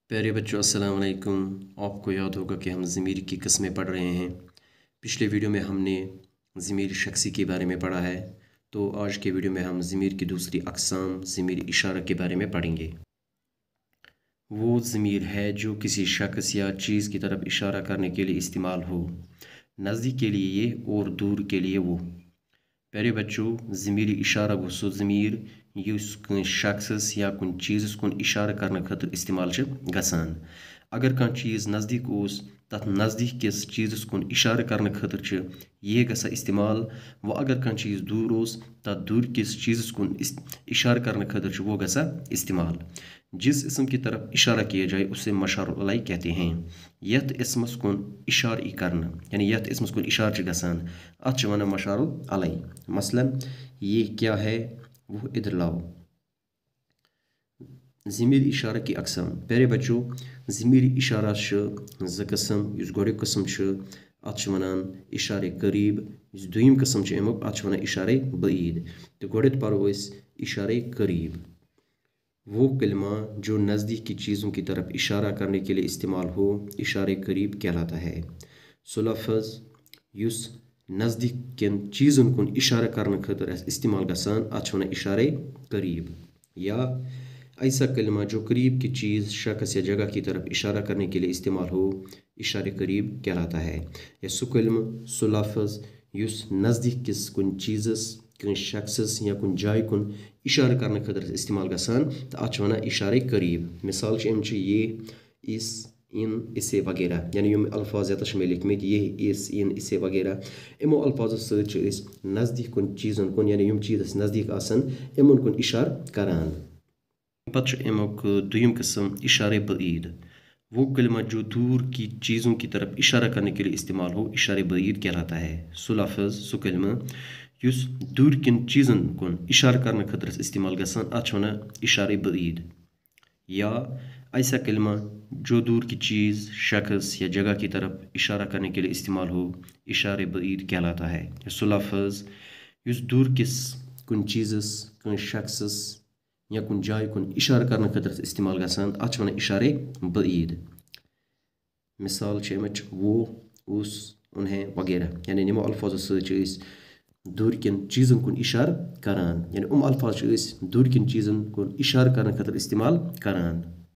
प्यारे बच्चों अस्सलाम वालेकुम। आपको याद होगा कि हम ज़मीर की किस्में पढ़ रहे हैं। पिछले वीडियो में हमने ज़मीर शख्सी के बारे में पढ़ा है, तो आज के वीडियो में हम ज़मीर की दूसरी अक़साम ज़मीर इशारा के बारे में पढ़ेंगे। वो ज़मीर है जो किसी शख्स या चीज़ की तरफ इशारा करने के लिए इस्तेमाल हो। नज़दीक के लिए ये और दूर के लिए वो। प्यारे बच्चों, ज़मीर इशारा गो सो ज़मीर युस कन्स शख्सस या कुन चीज़स कुन इशारा करने खतर इस्तेमाल गसान। अगर कह चीज़ नज़दीक ओस तथ नज़दीक किस चीज़स कुन इशारा करने खतर ये गसा इस्तेमाल। व अगर कह चीज़ दूर ओस तथ दूर किस चीज़स कुन इशारा करने खतर वो गसा इस्तेमाल। जिस इसम की तरफ इशारा किया जाए उसे मशारुल अलैह कहते हैं। यथ इसमस कुन इशार करना यानी यथ इसमस कुन इशार गसान अत वनान मशारुल अलैह। मसलन ये क्या है वो इधर लाओ। ज़मीर इशारा की अक़साम। प्यारे बच्चों, ज़मीर इशारा ज़ कस्म। युस गोडुक कस्म अत वनान इशारे करीब। युस दुय्यम कस्म अमुक अत वनान इशारे बईद। तो गोडुक पढ़ो अस इशारे करीब। वो कलमा जो नज़दीक की चीज़ों की तरफ इशारा करने के लिए इस्तेमाल हो इशारे करीब कहलाता है। सो लफ्ज़ युस नज़दीक किन चीज़न कुन इशारा करने खतर इस्तेमाल गसान अत वनान इशारे करीब। या ऐसा कलमा जो करीब की चीज़ शख्स या जगह की तरफ इशारा करने के लिए इस्तेमाल हो इशारे करीब कहलाता है। या सो कलमा सो लफ्ज़ युस नज़दीक किस कुन चीज़स कन शख्सस या कुन जाय कुन इशारा करने खतर इस्तेमाल गसान तो अत वनान इशारे करीब। मिसाल ये इस इन इसे वगैरह यानी यम अल्फाज यत मे लिखमित ये इस इन इसे वगैरह इमो अल्फाजों सत नज़दीक कुन चीज़न कुन यानी यम चीज़ नज़दीक आसन इमन कुन इशार करान। पत अमुक दुय्यम किस्म इशारे बईद। वो कलमा जो दूर की चीज़ों की तरफ इशारा करने के लिए इस्तेमाल हो इशारे बईद कहलाता है। सो लफ्ज़ सो कलमा युस दूर किन चीज़न कुन इशारा करने खतर इस्तेमाल गसान अत वनान इशारे बईद। या ऐसा कलमा जो दूर की चीज़ शख्स या जगह की तरफ इशारा करने के लिए इस्तेमाल हो इशारे बईद कहलाता है। सो लफ्ज़ युस दूर किस कुन चीज़स कन शख्सस या कुन जाय कुन इशारा करने खतर इस्तेमाल गसान अत वनान इशारे बईद। मिसाल वो उस उन्हें वगैरह यानी निमो अल्फाजों सत दूर किन चीज़न कुन इशार करान यानी अल्फाज दूर किन चीज़न कुन इशार करने खतर इस्तेमाल करान।